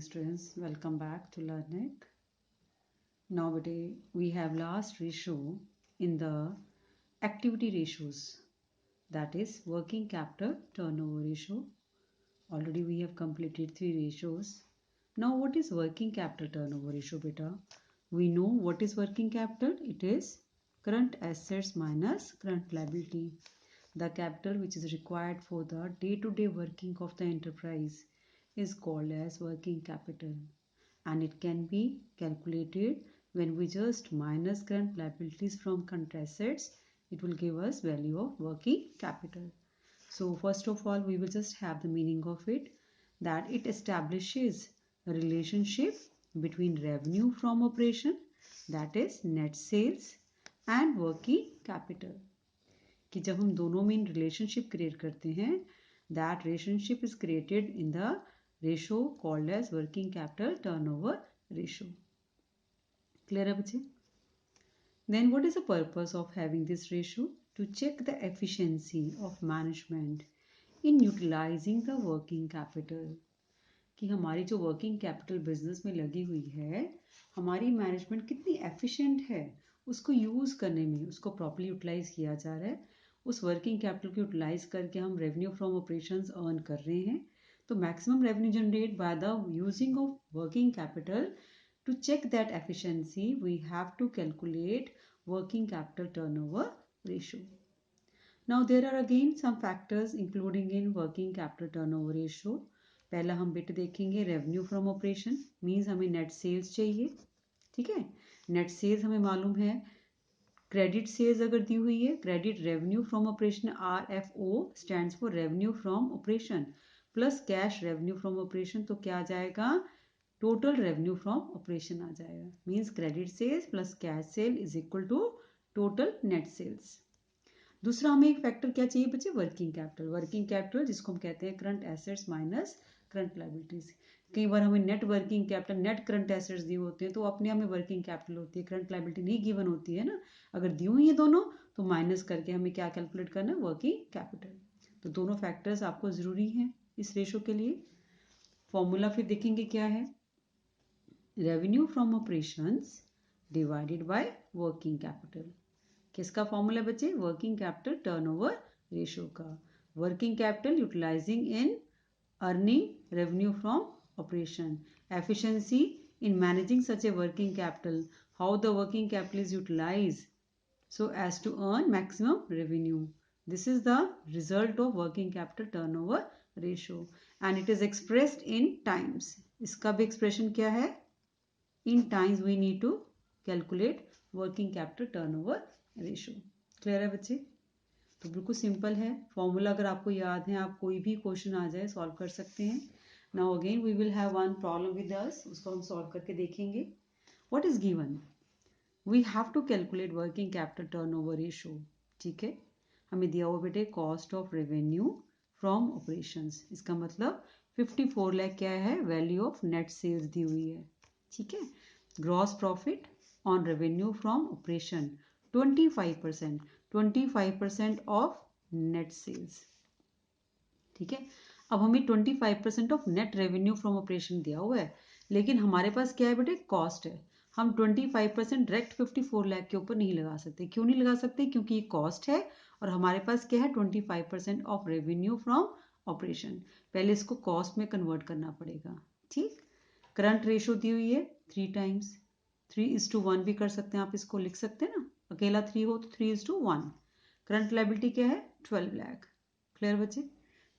students, welcome back to LearnIC. Now we have last ratio in the activity ratios, that is working capital turnover ratio. Already we have completed 3 ratios. Now what is working capital turnover ratio beta? We know what is working capital. It is current assets minus current liability. The capital which is required for the day-to-day working of the enterprise is called as working capital, and it can be calculated when we just minus current liabilities from current assets. It will give us value of working capital. So first of all, we will just have the meaning of it, that it establishes a relationship between revenue from operation, that is net sales, and working capital. कि जब हम दोनों में relationship create करते हैं, that relationship is created in the ratio called as working capital turnover ratio. Clear है बच्चे? Then what is the purpose of having this ratio? To check the efficiency of management in utilising the working capital. कि हमारी जो working capital business में लगी हुई है, हमारी मैनेजमेंट कितनी एफिशिएंट है उसको यूज़ करने में, उसको प्रॉपर्ली यूटिलाइज किया जा रहा है. उस वर्किंग कैपिटल को यूटिलाइज करके हम रेवेन्यू फ्रॉम ऑपरेशंस अर्न कर रहे हैं. तो maximum revenue generate by the using of working capital. To check that efficiency we have to calculate working capital turnover ratio. Now there are again some factors including in working capital turnover ratio. पहला हम बेटे देखेंगे revenue from operation, means हमें net sales चाहिए. ठीक है, net sales हमें मालूम है. क्रेडिट सेल्स अगर दी हुई है, credit revenue from operation, RFO stands for revenue from operation, plus cash revenue from operation, तो क्या आ जाएगा? टोटल रेवेन्यू फ्रॉम ऑपरेशन आ जाएगा. Means credit sales plus cash sale is equal to total net sales. दूसरा हमें एक factor क्या चाहिए बच्चे? Working capital. वर्किंग कैपिटल जिसको हम कहते हैं current assets minus current liabilities. कई बार हमें net working capital, net current assets दिए होते हैं तो अपने आप में वर्किंग कैपिटल होती है, करंट लायबिलिटी नहीं गिवन होती है ना. अगर दी हुई है दोनों तो माइनस करके हमें क्या कैलकुलेट करना है? Working capital. तो दोनों फैक्टर्स आपको जरूरी हैं इस रेशो के लिए. फॉर्मूला फिर देखेंगे क्या है? Revenue from operations divided by working capital. किसका फॉर्मूला बच्चे? वर्किंग कैपिटल टर्नओवर रेशो का. Working capital utilising in earning revenue from operation, efficiency in managing such a working capital, how the working capital is utilized so as to earn maximum revenue. This is the result of working capital turnover ratio and it is expressed in times. इसका भी expression क्या है? In times we need to calculate working capital turnover ratio. Clear है बच्चे? तो बिल्कुल simple है. Formula अगर आपको याद है, आप कोई भी क्वेश्चन आ जाए सॉल्व कर सकते हैं. Now again we will have one problem with us. उसको हम सॉल्व करके देखेंगे. What is given? We have to calculate working capital turnover ratio. ठीक है, हमें दिया हुआ बेटे cost of revenue from operations. इसका मतलब 54 लाख क्या है? वैल्यू ऑफ नेट सेल्स दी हुई है. ठीक है, gross profit on revenue from operation 25%, 25% of net sales. ठीक है, अब हमें 25% of net revenue from operation दिया हुआ है, लेकिन हमारे पास क्या है बेटे? कॉस्ट है. हम 25% डायरेक्ट 54 लाख के ऊपर नहीं लगा सकते. क्यों नहीं लगा सकते? क्योंकि ये कॉस्ट है और हमारे पास क्या है? 25% ऑफ रेवेन्यू फ्रॉम ऑपरेशन. पहले इसको कॉस्ट में कन्वर्ट करना पड़ेगा. ठीक, करंट रेशो दी हुई है 3 टाइम्स, 3:1 भी कर सकते हैं आप, इसको लिख सकते हैं ना. अकेला 3 हो तो 3:1. करंट लायबिलिटी क्या है? 12 लाख. क्लियर बच्चे?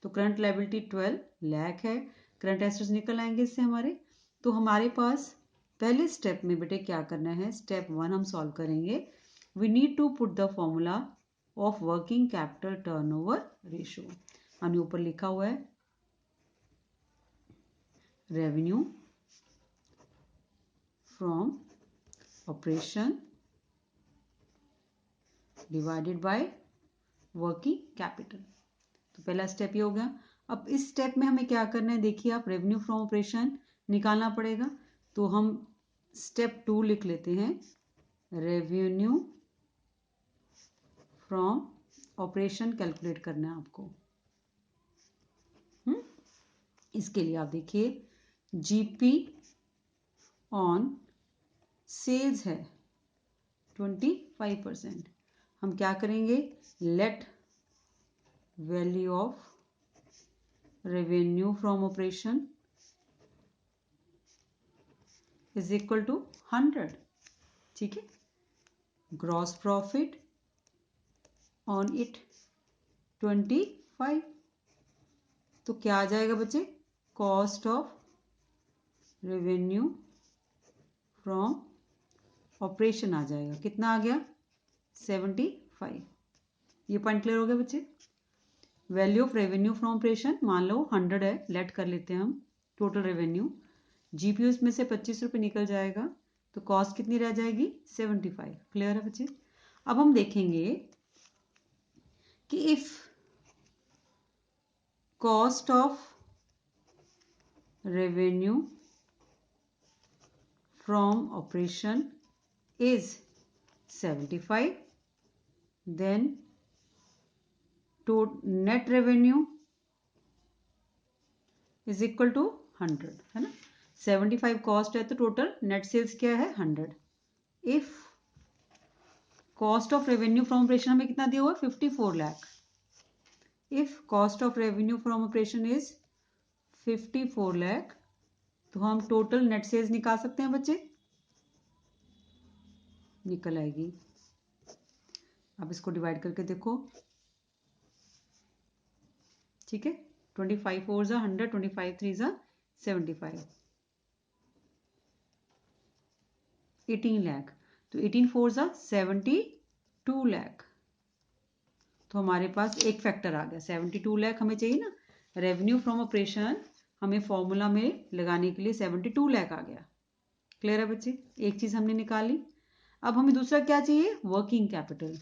तो करंट लायबिलिटी 12 लाख है. करंट एसेट्स निकल आएंगे इससे हमारे. तो हमारे पास पहले स्टेप में बेटे क्या करना है? स्टेप 1 हम सॉल्व करेंगे. We need to put the formula of working capital turnover ratio. हमने ऊपर लिखा हुआ है revenue from operation divided by working capital. तो पहला स्टेप ये हो गया. अब इस स्टेप में हमें क्या करना है? देखिए आप, रेवेन्यू फ्रॉम ऑपरेशन निकालना पड़ेगा. तो हम स्टेप 2 लिख लेते हैं. रेवेन्यू फ्रॉम ऑपरेशन कैलकुलेट करना है आपको. इसके लिए आप देखिए, जीपी ऑन सेल्स है 25%, हम क्या करेंगे, let value of revenue from operation is equal to 100, ठीक है, ग्रॉस प्रॉफिट ऑन इट 25, तो क्या आ जाएगा बच्चे, cost of revenue from operation आ जाएगा, कितना आ गया 75। ये पॉइंट क्लियर हो गया बच्चे। Value of revenue from operation मान लो 100 है, लेट कर लेते हैं हम टोटल रेवेन्यू, जीपीयू में से 25 रुपये निकल जाएगा, तो कॉस्ट कितनी रह जाएगी 75। क्लियर है बच्चे। अब हम देखेंगे कि if cost of revenue from operation is 75, then net revenue is equal to 100, है ना, 75 कॉस्ट है तो टोटल नेट सेल्स क्या है 100। If cost of revenue from operation हमें कितना दिया हुआ है 54 lakh, if cost of revenue from operation is 54 lakh, तो हम टोटल नेट सेल्स निकाल सकते हैं बच्चे, निकल आएगी। आप इसको डिवाइड करके देखो, ठीक है, 25 4 जा 100, 25 3 जा 75, 18 लाख, तो 18 4 जा 72 लाख, तो हमारे पास एक फैक्टर आ गया 72 लाख हमें चाहिए ना, रेवेन्यू फ्रॉम ऑपरेशन हमें फॉर्मूला में लगाने के लिए 72 लाख आ गया। क्लियर है बच्चे, एक चीज हमने निकाली। अब हमें दूसरा क्या चाहिए, वर्किंग कैपिटल,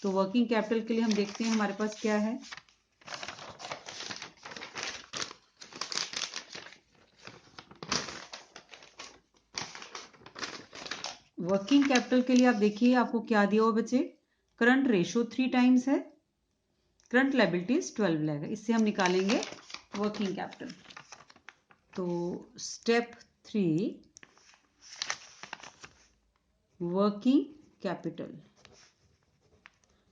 तो वर्किंग कैपिटल के लिए हम देखते हैं हमारे पास क्या है, वर्किंग कैपिटल के लिए आप देखिए आपको क्या दिया हुआ बच्चे, करंट रेशो 3 टाइम्स है, करंट लायबिलिटीज 12 लाख है, इससे हम निकालेंगे वर्किंग कैपिटल। तो स्टेप 3 वर्किंग कैपिटल,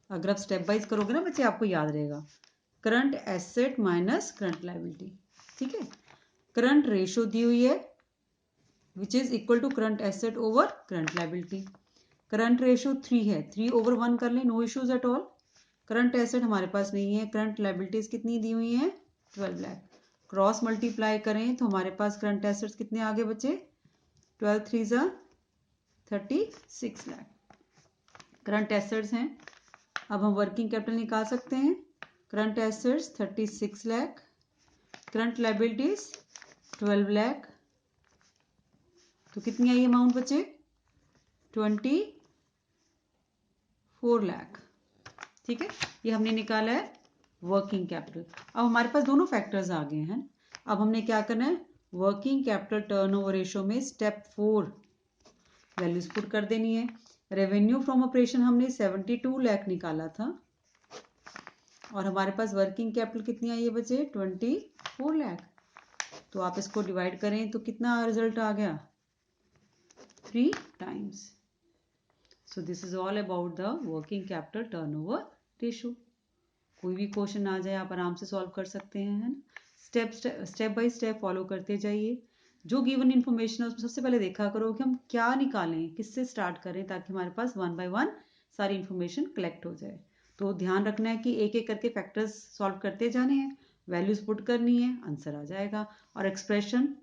अगर आप स्टेप वाइज करोगे ना बच्चे आपको याद रहेगा, current asset minus current liability, ठीक है, करंट रेशो दी हुई है which is equal to current asset over current liability, current ratio 3 है, 3/1 कर ले, no issues at all. Current asset हमारे पास नहीं है, करंट लायबिलिटीज कितनी दी हुई है 12 लाख, क्रॉस मल्टीप्लाई करें तो हमारे पास करंट एसेट्स कितने आ गए बच्चे, 12 3 जा 36 लाख करंट एसेट्स हैं। अब हम वर्किंग कैपिटल निकाल सकते हैं, current assets 36 lakh, current liabilities 12 lakh, तो कितनी आई अमाउंट बच्चे 24 लाख, ठीक है, ये हमने निकाला है वर्किंग कैपिटल। अब हमारे पास दोनों फैक्टर्स आ गए हैं, अब हमने क्या करना है, वर्किंग कैपिटल टर्नओवर रेशो में स्टेप 4 वैल्यूज पुट कर देनी है। रेवेन्यू फ्रॉम ऑपरेशन हमने 72 लाख निकाला था और हमारे पास वर्किंग कैपिटल कितनी आई है बच्चे 24 लाख, तो आप इसको डिवाइड करें तो कितना रिजल्ट आ गया 3 times. So this is all about the working capital turnover ratio. कोई भी क्वेश्चन आ जाए आप आराम से सॉल्व कर सकते हैं, है ना, स्टेप बाय स्टेप फॉलो करते जाइए। जो गिवन इन्फॉर्मेशन है उसमें सबसे पहले देखा करो कि हम क्या निकालें, किससे स्टार्ट करें, ताकि हमारे पास 1 बाय 1 सारी इन्फॉर्मेशन कलेक्ट हो जाए। तो ध्यान रखना है कि एक एक करके फैक्टर्स सॉल्व करते जाने हैं, वैल्यूज पुट करनी है, आंसर आ जाएगा। और एक्सप्रेशन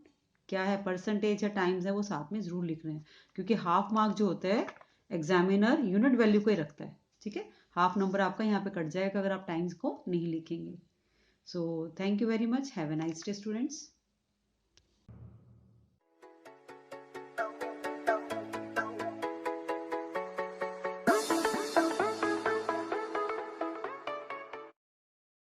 क्या है, परसेंटेज या टाइम्स है, वो साथ में जरूर लिख रहे हैं, क्योंकि हाफ मार्क जो होता है एग्जामिनर यूनिट वैल्यू को ही रखता है, ठीक है, हाफ नंबर आपका यहाँ पे कट जाएगा अगर आप टाइम्स को नहीं लिखेंगे। So thank you very much, have a nice day students.